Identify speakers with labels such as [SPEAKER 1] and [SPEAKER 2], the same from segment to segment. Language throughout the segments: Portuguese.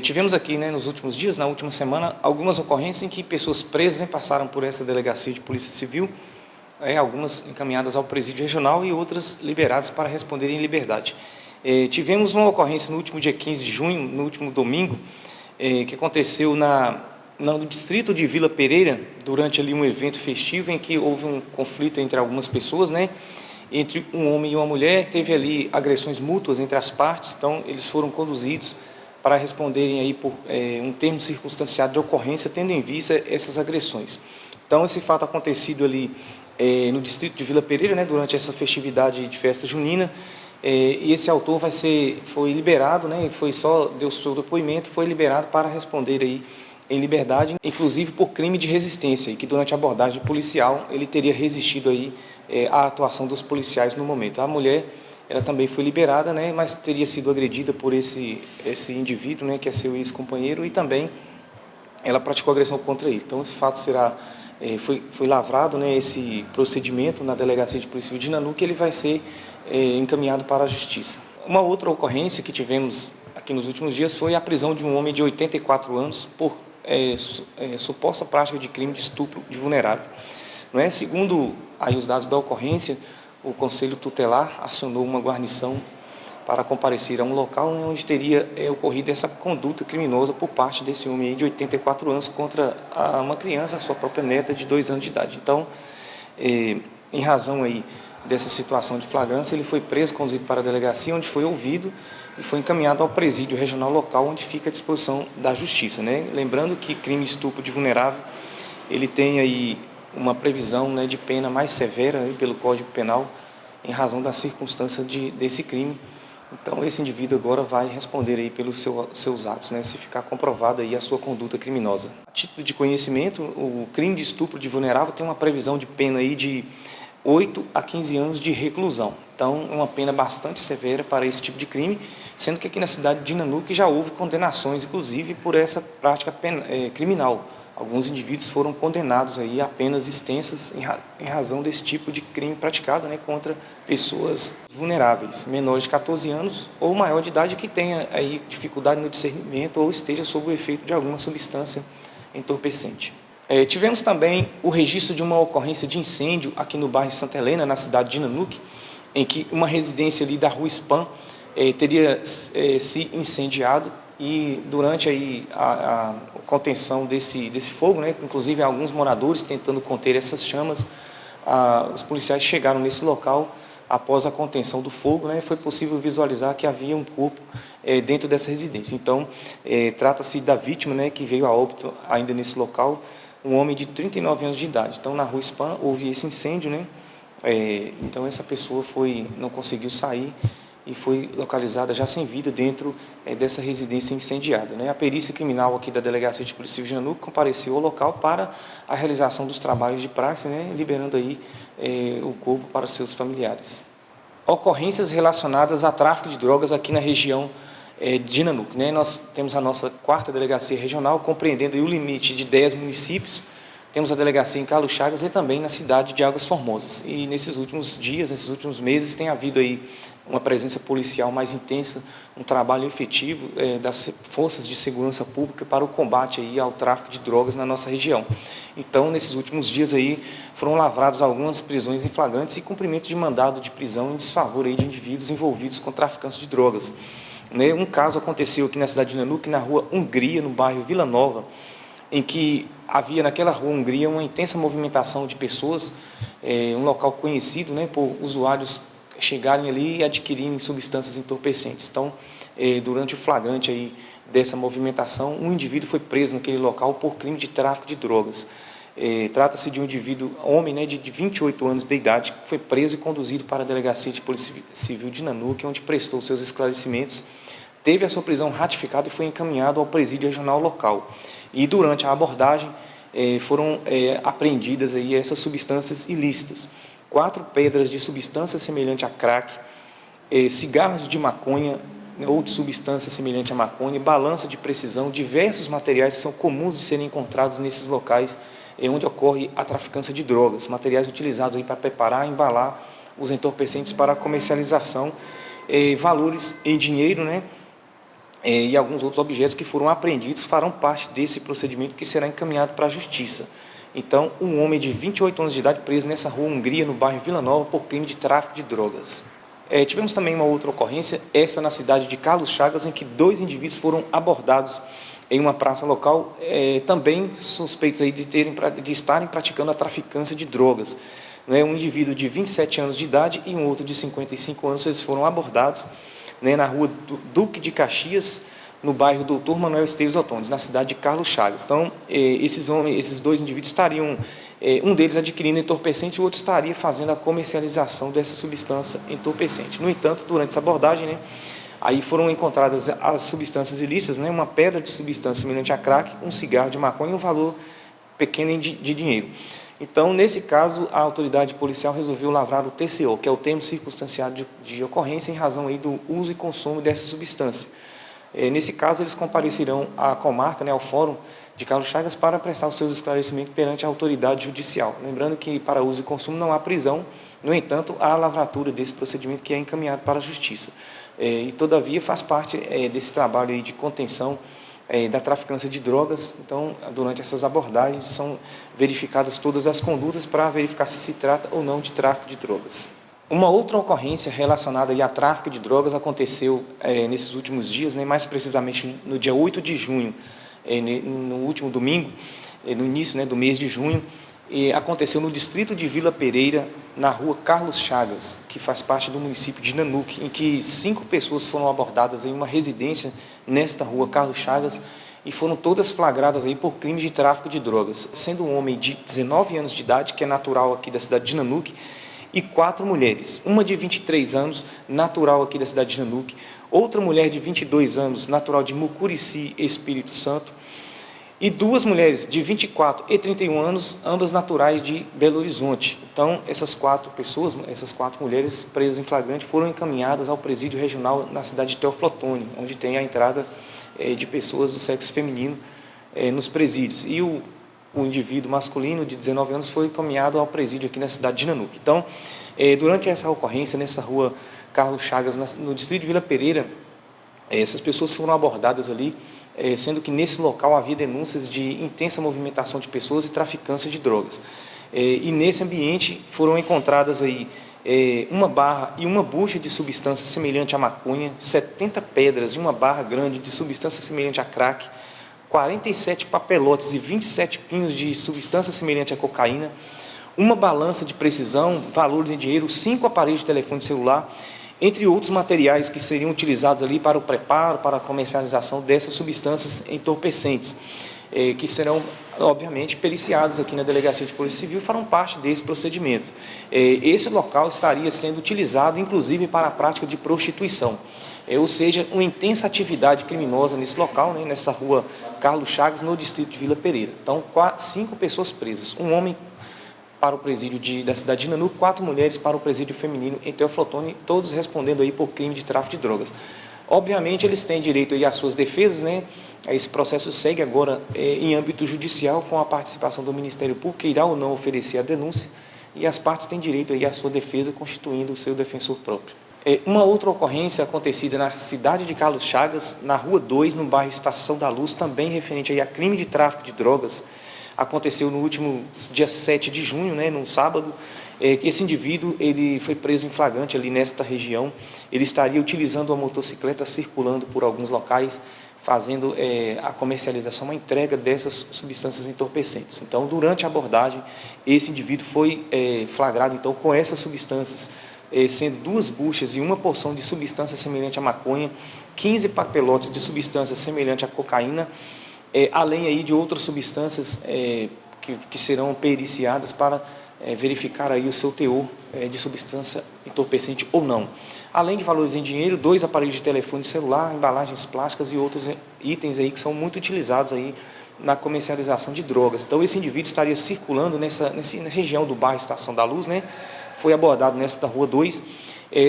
[SPEAKER 1] Tivemos aqui, né, nos últimos dias, na última semana, algumas ocorrências em que pessoas presas, né, passaram por essa delegacia de Polícia Civil, algumas encaminhadas ao presídio regional e outras liberadas para responderem em liberdade. Tivemos uma ocorrência no último dia 15 de junho, no último domingo, que aconteceu no distrito de Vila Pereira, durante ali um evento festivo em que houve um conflito entre algumas pessoas, né, entre um homem e uma mulher. Teve ali agressões mútuas entre as partes, então eles foram conduzidos para responderem aí por um termo circunstanciado de ocorrência, tendo em vista essas agressões. Então, esse fato acontecido ali no distrito de Vila Pereira, né, durante essa festividade de festa junina, e esse autor foi liberado, né, deu seu depoimento, foi liberado para responder aí em liberdade, inclusive por crime de resistência, e que durante a abordagem policial ele teria resistido aí à atuação dos policiais no momento. A mulher, ela também foi liberada, né, mas teria sido agredida por esse indivíduo, né, que é seu ex-companheiro, e também ela praticou agressão contra ele. Então, esse fato foi lavrado, né, esse procedimento na Delegacia de Polícia Civil de Nanuque, ele vai ser encaminhado para a Justiça. Uma outra ocorrência que tivemos aqui nos últimos dias foi a prisão de um homem de 84 anos por suposta prática de crime de estupro de vulnerável. Não é? Segundo aí os dados da ocorrência, o Conselho Tutelar acionou uma guarnição para comparecer a um local onde teria ocorrido essa conduta criminosa por parte desse homem aí de 84 anos contra uma criança, a sua própria neta de 2 anos de idade. Então, em razão aí dessa situação de flagrância, ele foi preso, conduzido para a delegacia, onde foi ouvido e foi encaminhado ao presídio regional local, onde fica à disposição da Justiça, né? Lembrando que crime de estupro de vulnerável, ele tem aí uma previsão, né, de pena mais severa aí pelo Código Penal, em razão da circunstância desse crime. Então, esse indivíduo agora vai responder aí pelos seus atos, né, se ficar comprovada aí a sua conduta criminosa. A título de conhecimento, o crime de estupro de vulnerável tem uma previsão de pena aí de 8 a 15 anos de reclusão. Então, é uma pena bastante severa para esse tipo de crime, sendo que aqui na cidade de Nanuque já houve condenações, inclusive, por essa prática criminal. Alguns indivíduos foram condenados aí a penas extensas em razão desse tipo de crime praticado, né, contra pessoas vulneráveis, menores de 14 anos ou maior de idade que tenha aí dificuldade no discernimento ou esteja sob o efeito de alguma substância entorpecente. Tivemos também o registro de uma ocorrência de incêndio aqui no bairro Santa Helena, na cidade de Nanuque, em que uma residência ali da Rua Spam teria se incendiado, e durante aí a contenção desse fogo, né, inclusive alguns moradores tentando conter essas chamas, os policiais chegaram nesse local após a contenção do fogo, né, foi possível visualizar que havia um corpo dentro dessa residência. Então, trata-se da vítima, né, que veio a óbito ainda nesse local, um homem de 39 anos de idade. Então, na Rua Spam houve esse incêndio, né, então essa pessoa não conseguiu sair e foi localizada já sem vida dentro dessa residência incendiada, né? A perícia criminal aqui da Delegacia de Polícia Civil de Nanuque compareceu ao local para a realização dos trabalhos de praxe, né, liberando aí o corpo para seus familiares. Ocorrências relacionadas a tráfico de drogas aqui na região de Nanuque, né? Nós temos a nossa 4ª Delegacia Regional, compreendendo aí o limite de 10 municípios. Temos a delegacia em Carlos Chagas e também na cidade de Águas Formosas. E nesses últimos dias, nesses últimos meses, tem havido aí uma presença policial mais intensa, um trabalho efetivo das forças de segurança pública para o combate aí ao tráfico de drogas na nossa região. Então, nesses últimos dias aí, foram lavradas algumas prisões em flagrantes e cumprimento de mandado de prisão em desfavor aí de indivíduos envolvidos com traficantes de drogas. Um caso aconteceu aqui na cidade de Nanuque, na rua Hungria, no bairro Vila Nova, em que havia naquela rua Hungria uma intensa movimentação de pessoas, um local conhecido, né, por usuários chegarem ali e adquirirem substâncias entorpecentes. Então, durante o flagrante aí dessa movimentação, um indivíduo foi preso naquele local por crime de tráfico de drogas. Trata-se de um indivíduo, homem, né, de 28 anos de idade, que foi preso e conduzido para a Delegacia de Polícia Civil de Nanuque, onde prestou seus esclarecimentos, teve a sua prisão ratificada e foi encaminhado ao presídio regional local. E durante a abordagem foram apreendidas aí essas substâncias ilícitas: 4 pedras de substância semelhante a crack, cigarros de maconha ou de substância semelhante a maconha, balança de precisão, diversos materiais que são comuns de serem encontrados nesses locais onde ocorre a traficância de drogas, materiais utilizados aí para preparar e embalar os entorpecentes para a comercialização, valores em dinheiro, né, e alguns outros objetos que foram apreendidos farão parte desse procedimento que será encaminhado para a Justiça. Então, um homem de 28 anos de idade preso nessa rua Hungria, no bairro Vila Nova, por crime de tráfico de drogas. Tivemos também uma outra ocorrência, esta na cidade de Carlos Chagas, em que 2 indivíduos foram abordados em uma praça local, também suspeitos aí de estarem praticando a traficância de drogas. Um indivíduo de 27 anos de idade e um outro de 55 anos, eles foram abordados na rua Duque de Caxias, no bairro Doutor Manuel Esteves Otones, na cidade de Carlos Chagas. Então, esses 2 indivíduos estariam, um deles adquirindo entorpecente e o outro estaria fazendo a comercialização dessa substância entorpecente. No entanto, durante essa abordagem, aí foram encontradas as substâncias ilícitas, uma pedra de substância semelhante a crack, um cigarro de maconha e um valor pequeno de dinheiro. Então, nesse caso, a autoridade policial resolveu lavrar o TCO, que é o termo circunstanciado de ocorrência, em razão aí do uso e consumo dessa substância. Nesse caso, eles comparecerão à comarca, ao Fórum de Carlos Chagas, para prestar os seus esclarecimentos perante a autoridade judicial. Lembrando que para uso e consumo não há prisão, no entanto, há a lavratura desse procedimento que é encaminhado para a Justiça. E, todavia, faz parte desse trabalho aí de contenção da traficância de drogas. Então, durante essas abordagens, são verificadas todas as condutas para verificar se trata ou não de tráfico de drogas. Uma outra ocorrência relacionada a tráfico de drogas aconteceu nesses últimos dias, mais precisamente no dia 8 de junho, no último domingo, no início do mês de junho, aconteceu no distrito de Vila Pereira, na rua Carlos Chagas, que faz parte do município de Nanuque, em que 5 pessoas foram abordadas em uma residência nesta rua Carlos Chagas e foram todas flagradas aí por crime de tráfico de drogas, sendo um homem de 19 anos de idade, que é natural aqui da cidade de Nanuque, e 4 mulheres, uma de 23 anos, natural aqui da cidade de Nanuque, outra mulher de 22 anos, natural de Mucurici, Espírito Santo, e 2 mulheres de 24 e 31 anos, ambas naturais de Belo Horizonte. Então, essas 4 pessoas, essas 4 mulheres presas em flagrante, foram encaminhadas ao presídio regional na cidade de Teófilo Otoni, onde tem a entrada de pessoas do sexo feminino nos presídios. E o indivíduo masculino de 19 anos foi encaminhado ao presídio aqui na cidade de Nanuque. Então, durante essa ocorrência, nessa rua Carlos Chagas, no distrito de Vila Pereira, essas pessoas foram abordadas ali, sendo que nesse local havia denúncias de intensa movimentação de pessoas e traficância de drogas. E nesse ambiente foram encontradas aí uma barra e uma bucha de substância semelhante à maconha, 70 pedras e uma barra grande de substância semelhante a crack, 47 papelotes e 27 pinos de substância semelhante à cocaína, uma balança de precisão, valores em dinheiro, 5 aparelhos de telefone celular, entre outros materiais que seriam utilizados ali para o preparo, para a comercialização dessas substâncias entorpecentes, que serão, obviamente, periciados aqui na Delegacia de Polícia Civil e farão parte desse procedimento. Esse local estaria sendo utilizado, inclusive, para a prática de prostituição, ou seja, uma intensa atividade criminosa nesse local, nessa rua Carlos Chagas, no distrito de Vila Pereira. Então, 5 pessoas presas, um homem para o presídio da cidade de Nanuque, 4 mulheres para o presídio feminino em Teófilo Otoni, todos respondendo aí por crime de tráfico de drogas. Obviamente, eles têm direito aí às suas defesas, Esse processo segue agora em âmbito judicial, com a participação do Ministério Público, que irá ou não oferecer a denúncia, e as partes têm direito aí à sua defesa, constituindo o seu defensor próprio. Uma outra ocorrência acontecida na cidade de Carlos Chagas, na Rua 2, no bairro Estação da Luz, também referente aí a crime de tráfico de drogas, aconteceu no último dia 7 de junho, num sábado. Esse indivíduo ele foi preso em flagrante ali nesta região. Ele estaria utilizando uma motocicleta, circulando por alguns locais, fazendo a comercialização, a entrega dessas substâncias entorpecentes. Então, durante a abordagem, esse indivíduo foi flagrado então, com essas substâncias, sendo 2 buchas e uma porção de substância semelhante à maconha, 15 papelotes de substância semelhante à cocaína, além aí de outras substâncias que serão periciadas para verificar aí o seu teor de substância entorpecente ou não. Além de valores em dinheiro, 2 aparelhos de telefone celular, embalagens plásticas e outros itens aí que são muito utilizados aí na comercialização de drogas. Então, esse indivíduo estaria circulando nessa região do bairro Estação da Luz, Foi abordado nesta Rua 2,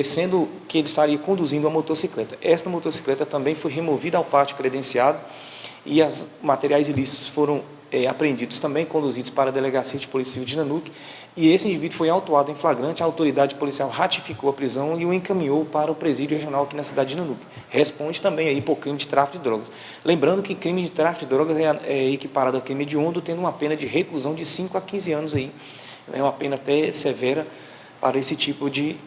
[SPEAKER 1] sendo que ele estaria conduzindo uma motocicleta. Esta motocicleta também foi removida ao pátio credenciado, e os materiais ilícitos foram apreendidos também, conduzidos para a Delegacia de Polícia Civil de Nanuque, e esse indivíduo foi autuado em flagrante, a autoridade policial ratificou a prisão e o encaminhou para o presídio regional aqui na cidade de Nanuque. Responde também aí por crime de tráfico de drogas. Lembrando que crime de tráfico de drogas é equiparado a crime hediondo, tendo uma pena de reclusão de 5 a 15 anos aí. É uma pena até severa para esse tipo de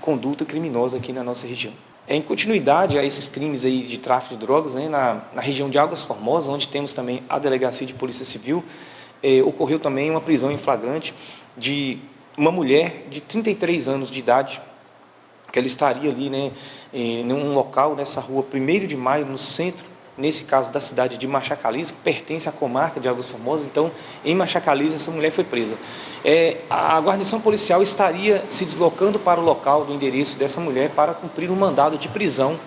[SPEAKER 1] conduta criminosa aqui na nossa região. Em continuidade a esses crimes aí de tráfico de drogas, né, na região de Águas Formosas, onde temos também a Delegacia de Polícia Civil, ocorreu também uma prisão em flagrante de uma mulher de 33 anos de idade, que ela estaria ali, né, em um local, nessa rua 1º de Maio, no centro, nesse caso da cidade de Machacalís, que pertence à comarca de Águas Formosas. Então, em Machacalís, essa mulher foi presa. A guarnição policial estaria se deslocando para o local do endereço dessa mulher para cumprir um mandado de prisão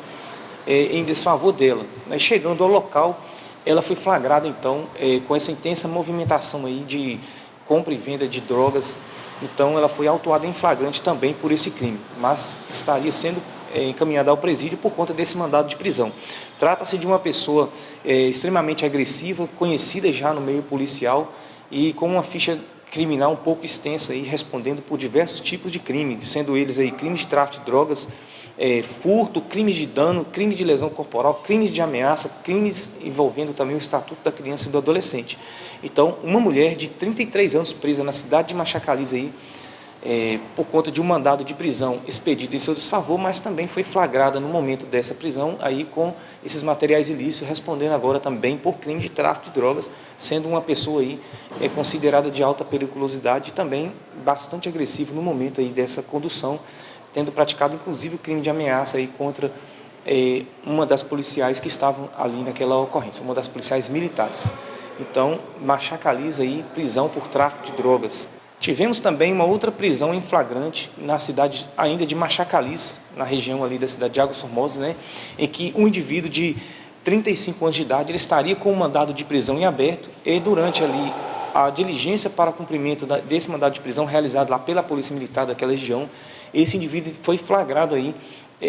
[SPEAKER 1] em desfavor dela. Chegando ao local, ela foi flagrada, então, com essa intensa movimentação aí de compra e venda de drogas. Então, ela foi autuada em flagrante também por esse crime, mas estaria sendo encaminhada ao presídio por conta desse mandado de prisão. Trata-se de uma pessoa extremamente agressiva, conhecida já no meio policial e com uma ficha criminal um pouco extensa, aí, respondendo por diversos tipos de crime, sendo eles aí crimes de tráfico de drogas, furto, crimes de dano, crimes de lesão corporal, crimes de ameaça, crimes envolvendo também o Estatuto da Criança e do Adolescente. Então, uma mulher de 33 anos presa na cidade de Machacalís aí, por conta de um mandado de prisão expedido em seu desfavor, mas também foi flagrada no momento dessa prisão aí com esses materiais ilícitos, respondendo agora também por crime de tráfico de drogas, sendo uma pessoa aí considerada de alta periculosidade e também bastante agressiva no momento aí dessa condução, tendo praticado inclusive o crime de ameaça aí contra uma das policiais que estavam ali naquela ocorrência, uma das policiais militares. Então, Machacalís aí, prisão por tráfico de drogas. Tivemos também uma outra prisão em flagrante na cidade ainda de Machacalís, na região ali da cidade de Águas Formosas, né, em que um indivíduo de 35 anos de idade ele estaria com um mandado de prisão em aberto e durante ali a diligência para cumprimento desse mandado de prisão realizado lá pela Polícia Militar daquela região, esse indivíduo foi flagrado aí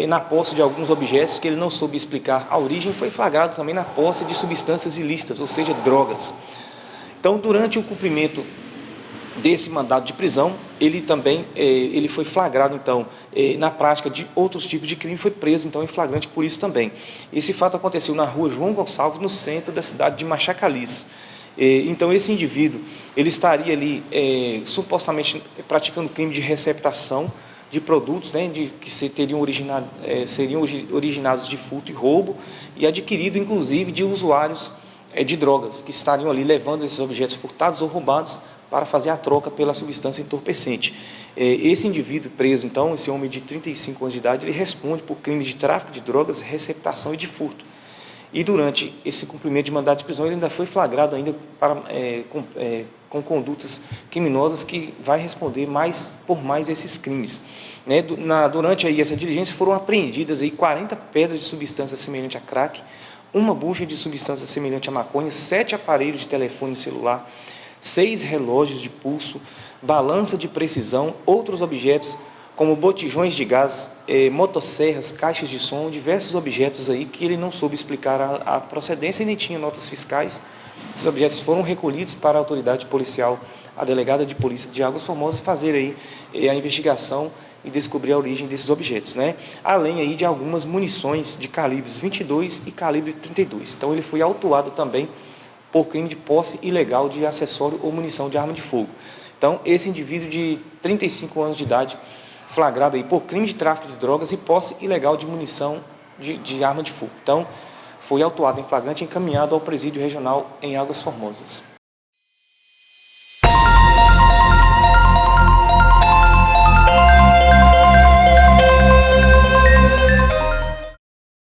[SPEAKER 1] na posse de alguns objetos que ele não soube explicar a origem, foi flagrado também na posse de substâncias ilícitas, ou seja, drogas. Então, durante o cumprimento desse mandado de prisão, ele também ele foi flagrado, então, na prática de outros tipos de crime, foi preso, então, em flagrante por isso também. Esse fato aconteceu na rua João Gonçalves, no centro da cidade de Machacalís. Então, esse indivíduo, ele estaria ali, supostamente, praticando crime de receptação de produtos, né, que seriam originados de furto e roubo e adquirido, inclusive, de usuários de drogas, que estariam ali levando esses objetos furtados ou roubados para fazer a troca pela substância entorpecente. Esse indivíduo preso, então, esse homem de 35 anos de idade, ele responde por crimes de tráfico de drogas, receptação e de furto. E durante esse cumprimento de mandado de prisão, ele ainda foi flagrado ainda com condutas criminosas que vai responder por mais esses crimes. Né? Durante aí essa diligência foram apreendidas aí 40 pedras de substância semelhante a crack, uma bucha de substância semelhante a maconha, 7 aparelhos de telefone celular, 6 relógios de pulso, balança de precisão, outros objetos como botijões de gás, motosserras, caixas de som, diversos objetos aí que ele não soube explicar a procedência e nem tinha notas fiscais. Esses objetos foram recolhidos para a autoridade policial, a delegada de polícia de Águas Formosas, fazer aí a investigação e descobrir a origem desses objetos, né? Além aí de algumas munições de calibres 22 e calibre 32. Então ele foi autuado também por crime de posse ilegal de acessório ou munição de arma de fogo. Então, esse indivíduo de 35 anos de idade, flagrado aí por crime de tráfico de drogas e posse ilegal de munição de arma de fogo. Então, foi autuado em flagrante e encaminhado ao presídio regional em Águas Formosas.